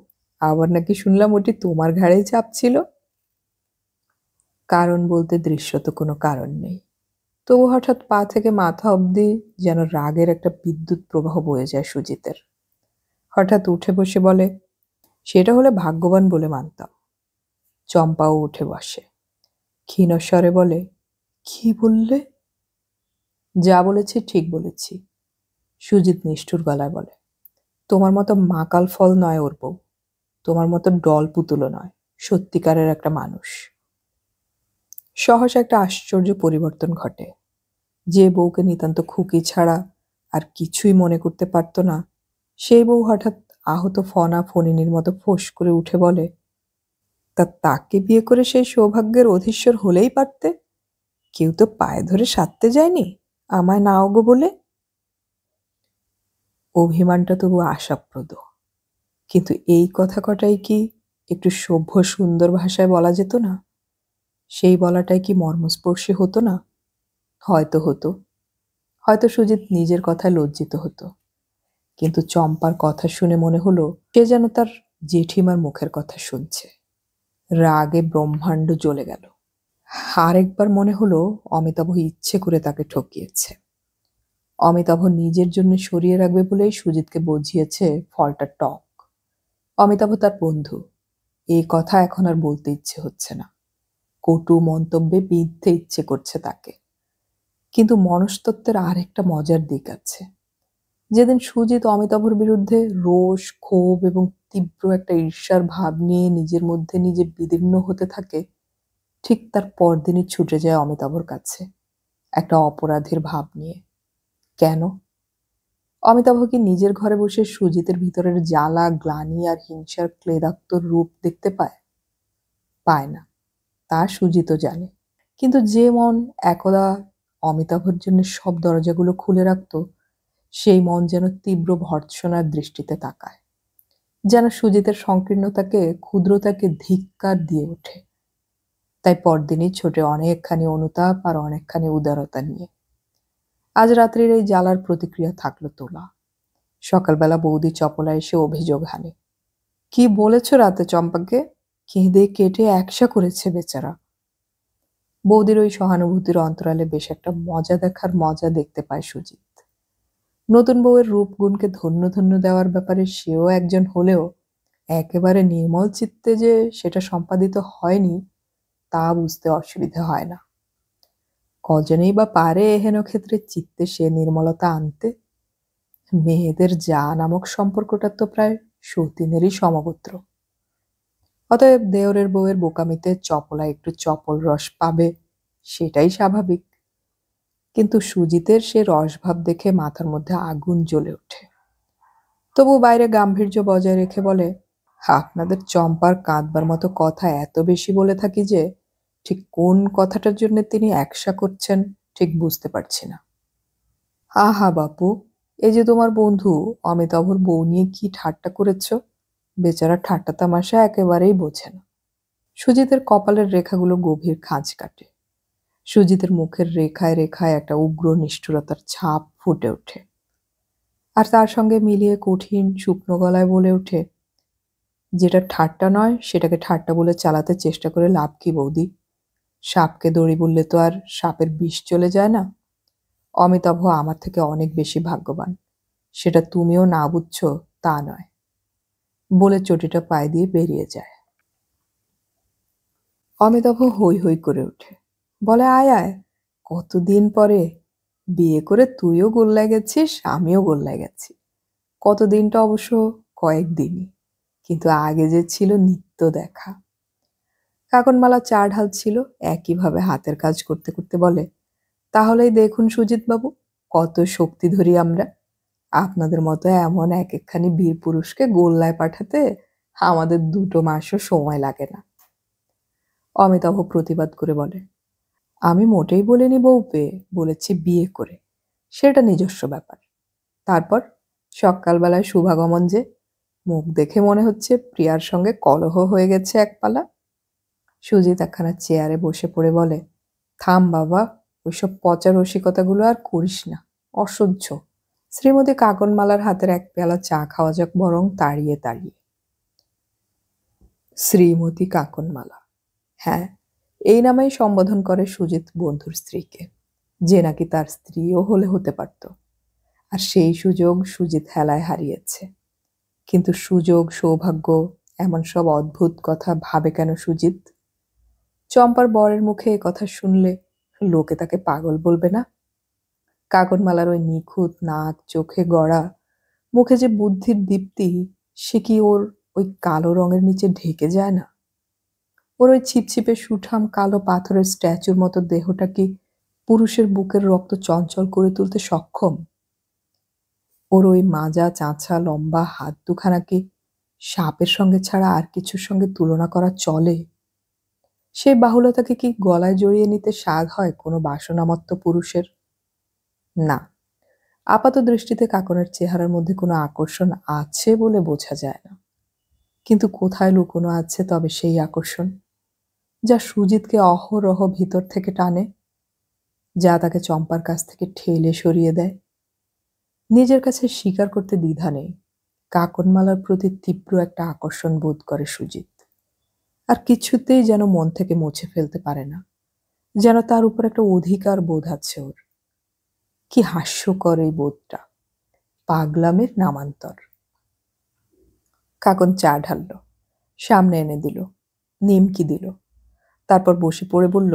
A: আবার নাকি শুনলাম ওটি তোমার ঘাড়েই চাপছিল। কারণ বলতে দৃশ্যত কোনো কারণ নেই, তবু হঠাৎ পা থেকে মাথা অবধি যেন রাগের একটা বিদ্যুৎ প্রবাহ বয়ে যায় সুজিতের। হঠাৎ উঠে বসে বলে, সেটা হলে ভাগ্যবান বলে মানতাম। চম্পাও উঠে বসে, ক্ষীণস্বরে বলে, কি বললে? যা বলেছি ঠিক বলেছি। সুজিত নিষ্ঠুর গলায় বলে, তোমার মতো মাকাল ফল নয় ওর বউ, তোমার মতো ডল পুতুলও নয়, সত্যিকারের একটা মানুষ। সহসা একটা আশ্চর্য পরিবর্তন ঘটে। যে বউকে নিতান্ত খুকি ছাড়া আর কিছুই মনে করতে পারত না, সেই বউ হঠাৎ আহত ফনা ফণিনীর মতো ফোঁস করে উঠে বলে, তাকে বিয়ে করে সেই সৌভাগ্যের অধীশ্বর হলেই পারতে। কেউ তো পায়ে ধরে সাধতে যায়নি আমায় না ওগো বলে। অভিমানটা তবু আশাপ্রদ, কিন্তু এই কথা কটাই কি একটু সভ্য সুন্দর ভাষায় বলা যেত না? সেই বলাটাই কি মর্মস্পর্শী হতো না? হয়তো হতো, হয়তো সুজিত নিজের কথায় লজ্জিত হতো, কিন্তু চম্পার কথা শুনে মনে হলো সে যেন তার জেঠিমার মুখের কথা শুনছে। রাগে ব্রহ্মাণ্ড জ্বলে গেল। আরেকবার মনে হলো অমিতাভ ইচ্ছে করে তাকে ঠকিয়েছে। অমিতাভ নিজের জন্য সরিয়ে রাখবে বলেই সুজিতকে বুঝিয়েছে ফলটা টক। অমিতাভ তার বন্ধু, এই কথা এখন আর বলতে ইচ্ছে হচ্ছে না। কটু মন্তব্যে বিঁধতে ইচ্ছে করছে তাকে। কিন্তু মনস্তত্ত্বের আর একটা মজার দিক আছে। যেদিন সুজিত অমিতাভর বিরুদ্ধে রোষ, ক্ষোভ এবং তীব্র একটা ঈর্ষার ভাব নিয়ে নিজের মধ্যে নিজে বিদীর্ণ হতে থাকে, ঠিক তার পরদিনই ছুটে যায় অমিতাভর কাছে একটা অপরাধীর ভাব নিয়ে। কেন? অমিতাভ কি নিজের ঘরে বসে সুজিতের ভিতরের জ্বালা, গ্লানি আর হিংসার ক্লেদাক্ত রূপ দেখতে পায়? পায় না, তা সুজিতও জানে। কিন্তু যে মন একদা অমিতাভর জন্য সব দরজাগুলো খুলে রাখত, সেই মন যেন তীব্র ভর্ৎসনার দৃষ্টিতে তাকায়, যেন সুজিতের সংকীর্ণতাকে, ক্ষুদ্রতাকে ধিক্কার দিয়ে ওঠে। তাই পরদিনই ছোটে অনেকখানি অনুতাপ আর অনেকখানি উদারতা নিয়ে। আজ রাত্রির এই জ্বালার প্রতিক্রিয়া থাকলো তোলা। সকালবেলা বৌদি চপলা এসে অভিযোগ হানে, কি বলেছ রাতে চম্পাকে? কেঁদে কেটে একসা করেছে বেচারা। বৌদির ওই সহানুভূতির অন্তরালে বেশ একটা মজা দেখার মজা দেখতে পায় সুজিত। নতুন বউয়ের রূপগুণকে ধন্য ধন্য দেওয়ার ব্যাপারে সেও একজন হলেও একেবারে নির্মল চিত্তে যে সেটা সম্পাদিত হয়নি তা বুঝতে অসুবিধা হয় না। কজনেই বা পারে এহেন ক্ষেত্রে চিত্তে সে নির্মলতা আনতে? মেয়েদের যা নামক সম্পর্কটা তো প্রায় সতীনেরই সমগোত্র। অতএব দেওরের বউয়ের বোকামিতে চপলা একটু চপল রস পাবে, সেটাই স্বাভাবিক। কিন্তু সুজিতের সে রসভাব দেখে মাথার মধ্যে আগুন জ্বলে ওঠে। তবু বাইরে গাম্ভীর্য বজায় রেখে বলে, আপনাদের চম্পার কাঁদবার মতো কথা এত বেশি বলে থাকি যে ঠিক কোন কথাটার জন্য তিনি একসা করছেন ঠিক বুঝতে পারছি না। আহা বাপু, এই যে তোমার বন্ধু অমিতাভর বউ নিয়ে কি ঠাট্টা করেছ, বেচারা ঠাট্টা তামাশা একেবারেই বোঝে না। সুজিতের কপালের রেখাগুলো গভীর খাঁজ কাটে। সুজিতের মুখের রেখায় রেখায় একটা উগ্র নিষ্ঠুরতার ছাপ ফুটে ওঠে। আর তার সঙ্গে মিলিয়ে কঠিন শুকনো গলায় বলে ওঠে, যেটা ঠাট্টা নয় সেটাকে ঠাট্টা বলে চালাতে চেষ্টা করে লাভ কি বৌদি? সাপকে দড়ি বললে তো আর সাপের বিষ চলে যায় না। অমিতাভ আমার থেকে অনেক বেশি ভাগ্যবান, সেটা তুমিও না বুঝছো তা নয়। বলে চটিটা পায়ে দিয়ে বেরিয়ে যায়। অমিতাভ হৈ হৈ করে ওঠে, বলে আয় আয়, কতদিন পরে বিয়ে করে তুইও গোল্লায় গেছিস, আমিও গোল্লায় গেছি। কতদিনটা অবশ্য কয়েকদিনই, কিন্তু আগে যে ছিল নিত্য দেখা। কাকনমালা চা ঢালছিল, একইভাবে হাতের কাজ করতে করতে বলে, তাহলেই দেখুন সুজিত বাবু, কত শক্তি ধরি আমরা। আপনাদের মতো এমন এক একখানি বীর পুরুষকে গোল্লায় পাঠাতে আমাদের 2 মাসও সময় লাগে না। অমিতাভ প্রতিবাদ করে বলে, আমি মোটেই বলিনি বউ পেয়ে, বলেছি বিয়ে করে, সেটা নিজস্ব ব্যাপার। তারপর সকালবেলায় শুভাগমন যে, মুখ দেখে মনে হচ্ছে প্রিয়ার সঙ্গে কলহ হয়ে গেছে একপালা। সুজিত একখানা চেয়ারে বসে পড়ে বলে, থাম বাবা, ওইসব পচা রসিকতাগুলো আর করিস না, অসহ্য। শ্রীমতী কাকনমালার হাতের এক পেয়ালা চা খাওয়া যাক বরং তাড়িয়ে তাড়িয়ে। শ্রীমতী কাকনমালা, হ্যাঁ, এই নামেই সম্বোধন করে সুজিত বন্ধুর স্ত্রীকে, যে নাকি তার স্ত্রীও হলে হতে পারত। আর সেই সুযোগ সুজিত হেলায় হারিয়েছে। কিন্তু সুযোগ, সৌভাগ্য, এমন সব অদ্ভুত কথা ভাবে কেন সুজিত? চম্পার বরের মুখে এ কথা শুনলে লোকে তাকে পাগল বলবে না? কাকনমালার ওই নিখুঁত নাক, চোখে গড়া, মুখে যে বুদ্ধির দীপ্তি, সে কি ওর ওই কালো রঙের নিচে ঢেকে যায় না? ওর ওই ছিপছিপে সুঠাম কালো পাথরের স্ট্যাচুর মতো দেহটা কি পুরুষের বুকের রক্ত চঞ্চল করে তুলতে সক্ষম? ওর ওই মাজা চাঁচা লম্বা হাত দুখানা কি সাপের সঙ্গে ছাড়া আর কিছুর সঙ্গে তুলনা করা চলে? সেই বাহুলতাকে কি গলায় জড়িয়ে নিতে স্বাদ হয় কোনো বাসনামত্ত পুরুষের? না, আপাত দৃষ্টিতে কাকনের চেহারার মধ্যে কোনো আকর্ষণ আছে বলে বোঝা যায় না। কিন্তু কোথায় লুকোনো আছে তবে সেই আকর্ষণ, যা সুজিতকে অহরহ ভিতর থেকে টানে, যা তাকে চম্পার কাছ থেকে ঠেলে সরিয়ে দেয়। নিজের কাছে স্বীকার করতে দ্বিধা নেই, কাকনমালার প্রতি তীব্র একটা আকর্ষণ বোধ করে সুজিত। আর কিছুতেই যেন মন থেকে মুছে ফেলতে পারে না, যেন তার উপর একটা অধিকার বোধ আছে ওর। কি হাস্যকর এই বোধটা, পাগলামের নামান্তর। কাকন চা ঢালল, সামনে এনে দিল, নিমকি দিল, তারপর বসে পড়ে বলল,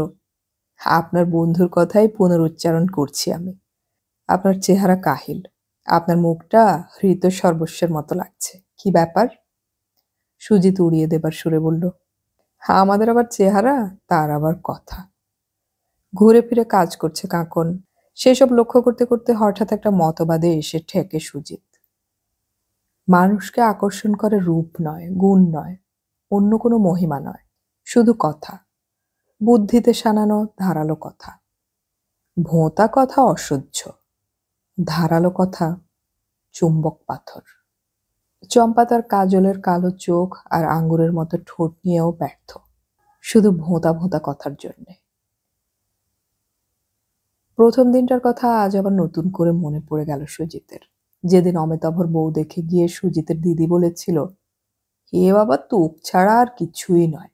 A: আপনার বন্ধুর কথাই পুনরুচ্চারণ করছি আমি। আপনার চেহারা কাহিল, আপনার মুখটা হৃত সর্বস্বের মতো লাগছে। কি ব্যাপার? সুজিত উড়িয়ে দেবার সুরে বলল, আমাদের আবার চেহারা, তার আবার কথা। ঘুরে ফিরে কাজ করছে কাকন। সেসব লক্ষ্য করতে করতে হঠাৎ একটা মতবাদে এসে ঠেকে সুজিত। মানুষকে আকর্ষণ করে রূপ নয়, গুণ নয়, অন্য কোনো মহিমা নয়, শুধু কথা, বুদ্ধিতে সানানো ধারালো কথা। ভোঁতা কথা অসহ্য, ধারালো কথা চুম্বক পাথর। চম্পা তার কাজলের কালো চোখ আর আঙ্গুরের মতো ঠোঁট নিয়েও ব্যর্থ, শুধু ভোঁতা ভোঁতা কথার জন্যে। প্রথম দিনটার কথা আজ আবার নতুন করে মনে পড়ে গেল সুজিতের, যেদিন অমিতাভর বউ দেখে গিয়ে সুজিতের দিদি বলেছিল, এ বাবা তোক ছাড়া আর কিছুই নয়,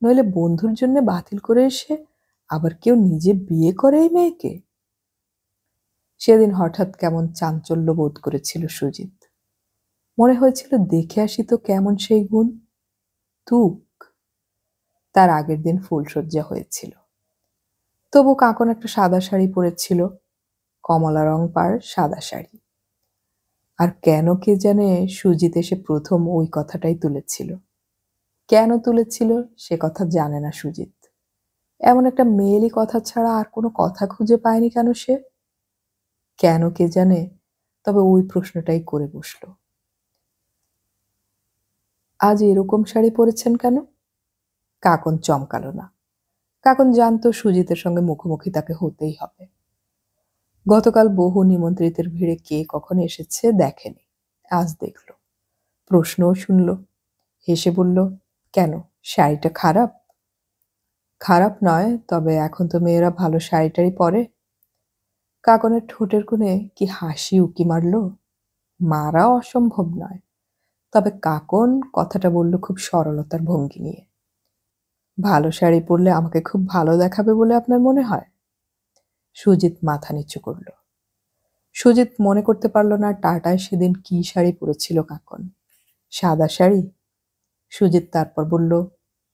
A: নইলে বন্ধুর জন্য বাতিল করে এসে আবার কেউ নিজে বিয়ে করে এই মেয়েকে। সেদিন হঠাৎ কেমন চাঞ্চল্য বোধ করেছিল সুজিত। মনে হয়েছিল দেখে আসি তো কেমন সেই গুণ। তুক। তার আগের দিন ফুলসজ্জা হয়েছিল, তবু কাকন একটা সাদা শাড়ি পরেছিল, কমলা রং পাড় সাদা শাড়ি। আর কেন কে জানে সুজিত এসে প্রথম ওই কথাটাই তুলেছিল। কেন তুলেছিল সে কথা জানে না সুজিত। এমন একটা মেয়েলি কথা ছাড়া আর কোনো কথা খুঁজে পায়নি কেন সে? কেন কে জানে, তবে ওই প্রশ্নটাই করে বসল। আজ এরকম শাড়ি পরেছেন কেন? কাকন চমকালো না। কাকন জানতো সুজিতের সঙ্গে মুখোমুখি তাকে হতেই হবে। গতকাল বহু নিমন্ত্রিতের ভিড়ে কে কখন এসেছে দেখেনি, আজ দেখল, প্রশ্নও শুনল। হেসে বলল, কেন, শাড়িটা খারাপ? খারাপ নয়, তবে এখন তো মেয়েরা ভালো শাড়ি টাড়ি পরে। কাকনের ঠোঁটের কোণে কি হাসি উকি মারল। মারা অসম্ভব নয়, তবে কাকন কথাটা বলল খুব সরলতার ভঙ্গি নিয়ে। ভালো শাড়ি পরলে আমাকে খুব ভালো দেখাবে বলে আপনার মনে হয়? সুজিত মাথা নিচু করল। সুজিত মনে করতে পারল না টাটায় সেদিন কি শাড়ি পরেছিল কাকন। সাদা শাড়ি? সুজিত তারপর বলল,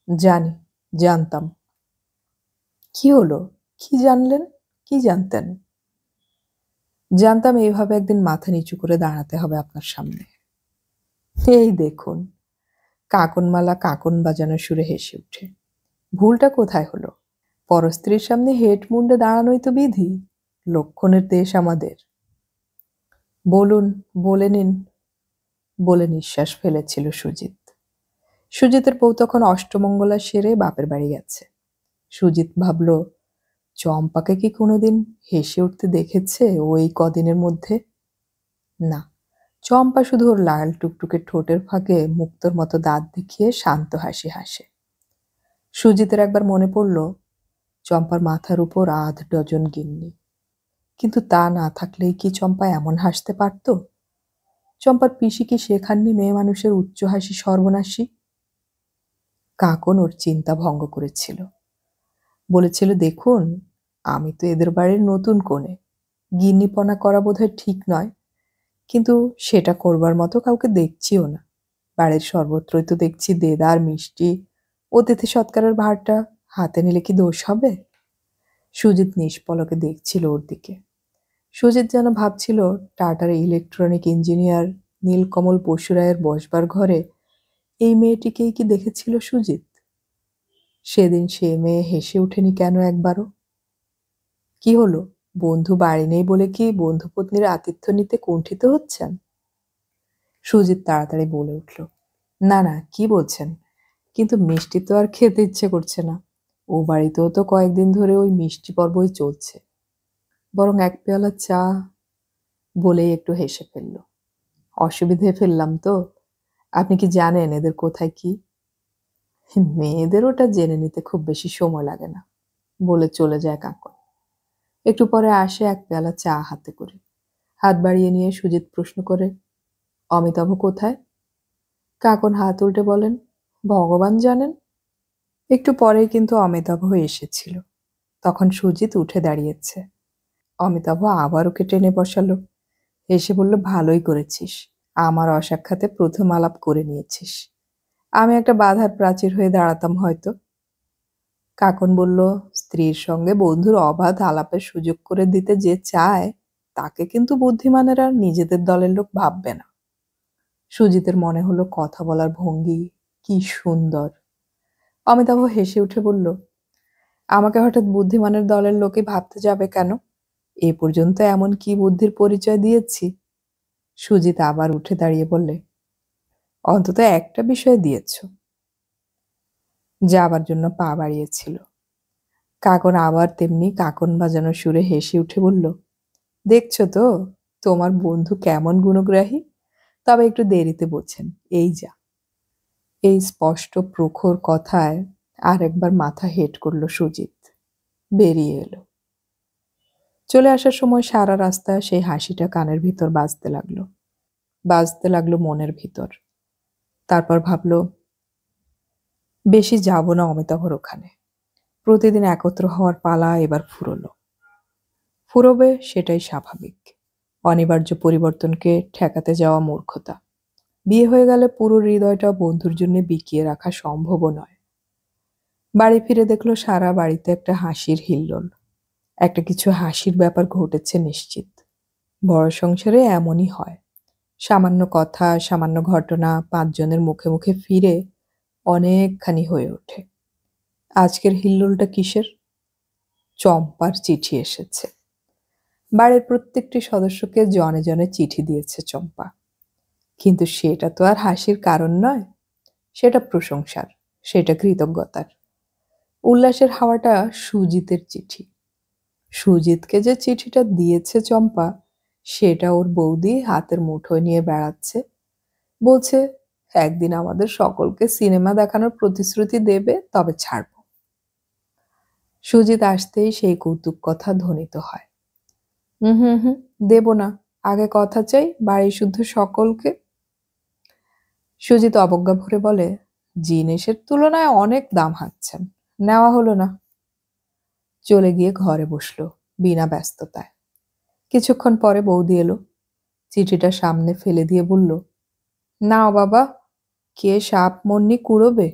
A: জানি, জানতাম। কি হলো, কি জানলেন, কি জানতেন? জানতাম এইভাবে একদিন মাথা নিচু করে দাঁড়াতে হবে আপনার সামনে। এই দেখুন। কাকনমালা কাকন বাজানোর সুরে হেসে উঠে। ভুলটা কোথায় হলো? পরস্ত্রীর সামনে হেড মুন্ডে দাঁড়ানোই তো বিধি, লক্ষণের দেশ আমাদের। বলুন, বলে নিন, বলে নিঃশ্বাস ফেলেছিল সুজিত। সুজিতের বউ তখন অষ্টমঙ্গলা সেরে বাপের বাড়ি গেছে। সুজিত ভাবল, চম্পাকে কি কোনোদিন হেসে উঠতে দেখেছে ওই কদিনের মধ্যে? না, চম্পা শুধু ওর লাল টুকটুকে ঠোঁটের ফাঁকে মুক্তোর মতো দাঁত দেখিয়ে শান্ত হাসি হাসে। সুজিতের একবার মনে পড়ল, চম্পার মাথার উপর আধ ডজন গিন্নি, কিন্তু তা না থাকলেই কি চম্পা এমন হাসতে পারত? চম্পার পিসি কি শেখাননি মেয়ে মানুষের উচ্চ হাসি সর্বনাশী? কাকন ওর চিন্তা ভঙ্গ করেছিল। বলেছিল, দেখুন, আমি তো এদের বাড়ির নতুন কনে, গিন্নিপনা করা বোধহয় ঠিক নয়, কিন্তু সেটা করবার মতো কাউকে দেখছিও না। বাড়ির সর্বত্রই তো দেখছি দেদার মিষ্টি, অতিথি সৎকারের ভারটা হাতে নিলে কি দোষ হবে? সুজিত নিষ্পলকে দেখছিল ওর দিকে। সুজিত যেন ভাবছিল, টাটার ইলেকট্রনিক ইঞ্জিনিয়ার নীলকমল বসুরায়ের বসবার ঘরে এই মেয়েটিকেই কি দেখেছিল সুজিত? সেদিন সে মেয়ে হেসে ওঠেনি কেন একবারও? কি হলো, বন্ধু বাড়ি নেই বলে কি বন্ধুপত্নীর আতিথ্য নিতে কুণ্ঠিত হচ্ছেন? সুজিত তাড়াতাড়ি বলে উঠল, না না, কি বলছেন? কিন্তু মিষ্টি তো আর খেতে ইচ্ছে করছে না। ও বাড়িতেও তো কয়েকদিন ধরে ওই মিষ্টি পর্বই চলছে। বরং এক পেয়ালা চা, বলেই একটু হেসে ফেলল। অসুবিধে ফেললাম তো? আপনি কি জানেন এদের কোথায় কি? মেয়েদের ওটা জেনে নিতে খুব বেশি সময় লাগে না, বলে চলে যায় কাকন। একটু পরে আসে এক পেয়ালা চা হাতে করে। হাত বাড়িয়ে নিয়ে সুজিত প্রশ্ন করে, অমিতাভ কোথায়? কাকন হাত উল্টে বলেন, ভগবান জানেন। একটু পরেই কিন্তু অমিতাভ এসেছিল। তখন সুজিত উঠে দাঁড়িয়েছে। অমিতাভ আবার ওকে টেনে বসালো। হেসে বলল, ভালোই করেছিস, আমার অসাক্ষাতে প্রথম আলাপ করে নিয়েছিস। আমি একটা বাধার প্রাচীর হয়ে দাঁড়াতাম হয়তো। কাকন বলল, স্ত্রীর সঙ্গে বন্ধুর অবাধ আলাপের সুযোগ করে দিতে যে চায় তাকে কিন্তু বুদ্ধিমানেরা নিজেদের দলের লোক ভাববে না। সুজিতের মনে হলো কথা বলার ভঙ্গি কি সুন্দর। অমিতাভ হেসে উঠে বলল, আমাকে হঠাৎ বুদ্ধিমানের দলের লোকে ভাবতে যাবে কেন? এ পর্যন্ত এমন কি বুদ্ধির পরিচয় দিয়েছি? সুজিত আবার উঠে দাঁড়িয়ে বললে, অন্তত একটা বিষয় দিয়েছ। যাবার জন্য পা বাড়িয়েছিল। কাকন আবার তেমনি কাকন বাজানো সুরে হেসে উঠে বলল, দেখছো তো তোমার বন্ধু কেমন গুণগ্রাহী, তবে একটু দেরিতে বোঝেন। এই যা। এই স্পষ্ট প্রখর কথায় আর একবার মাথা হেঁট করল সুজিত। বেরিয়ে এলো। চলে আসার সময় সারা রাস্তা সেই হাসিটা কানের ভিতর বাজতে লাগলো মনের ভিতর। তারপর ভাবলো, বেশি যাব না অমিতাভর ওখানে। প্রতিদিন একত্র হওয়ার পালা এবার ফুরোবে, সেটাই স্বাভাবিক। অনিবার্য পরিবর্তনকে ঠেকাতে যাওয়া মূর্খতা। বিয়ে হয়ে গেলে পুরো হৃদয়টা বন্ধুর জন্য বিকিয়ে রাখা সম্ভবও নয়। বাড়ি ফিরে দেখলো সারা বাড়িতে একটা হাসির হিল্লোল। একটা কিছু হাসির ব্যাপার ঘটেছে নিশ্চিত। বড় সংসারে এমনই হয়। সামান্য কথা, সামান্য ঘটনা পাঁচজনের মুখে মুখে ফিরে অনেকখানি হয়ে ওঠে। আজকের হিল্লোলটা কিসের? চম্পার চিঠি এসেছে। বাড়ির প্রত্যেকটি সদস্যকে জনে জনে চিঠি দিয়েছে চম্পা। কিন্তু সেটা তো আর হাসির কারণ নয়। সেটা প্রশংসার, সেটা কৃতজ্ঞতার। উল্লাসের হাওয়াটা সুজিতের চিঠি। সুজিতকে যে চিঠিটা দিয়েছে চম্পা, সেটা ওর বৌদি হাতের মুঠোয় নিয়ে বেড়াচ্ছে। বলছে, একদিন আমাদের সকলকে সিনেমা দেখানোর প্রতিশ্রুতি দেবে, তবে ছাড়ব। সুজিত আসতেই সেই কৌতুক কথা ধ্বনিত হয়। হুম হুম হুম, দেব না। আগে কথা চাই বাড়ি শুদ্ধ সকলকে। সুজিত অবজ্ঞা ভরে বলে, জিনিসের তুলনায় অনেক দাম হাঁকছেন, নেওয়া হলো না। চলে গিয়ে ঘরে বসলো বিনা ব্যস্ততায়। কিছুক্ষণ পরে বৌদি এলো। চিঠিটা সামনে ফেলে দিয়ে বলল, নাও বাবা, কে সাপ মন্নি কুড়োবে।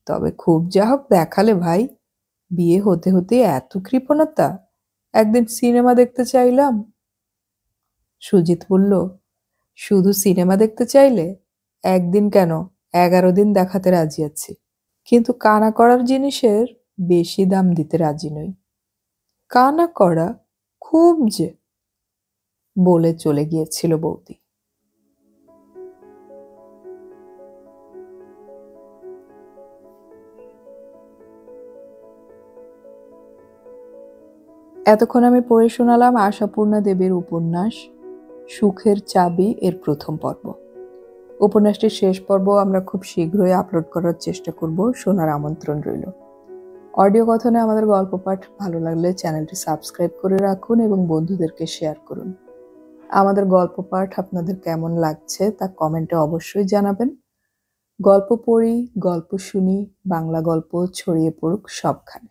A: তবে খুব যা হোক দেখালে ভাই। বিয়ে হতে হতে এত কৃপণতা। একদিন সিনেমা দেখতে চাইলাম। সুজিত বলল, শুধু সিনেমা দেখতে চাইলে? একদিন কেন, 11 দিন দেখাতে রাজি আছি। কিন্তু কানা করার জিনিসের বেশি দাম দিতে রাজি নই। কানা করা? খুব যে, বলে চলে গিয়েছিল বৌদি। এতক্ষণ আমি পড়ে শোনালাম আশাপূর্ণা দেবীর উপন্যাস সুখের চাবি এর প্রথম পর্ব। উপন্যাসটির শেষ পর্ব আমরা খুব শীঘ্রই আপলোড করার চেষ্টা করব, শোনার আমন্ত্রণ রইল। অডিও কথনে আমাদের গল্প পাঠ ভালো লাগলে চ্যানেলটি সাবস্ক্রাইব করে রাখুন এবং বন্ধুদেরকে শেয়ার করুন। আমাদের গল্প পাঠ আপনাদের কেমন লাগছে তা কমেন্টে অবশ্যই জানাবেন। গল্প পড়ি, গল্প শুনি, বাংলা গল্প ছড়িয়ে পড়ুক সবখানে।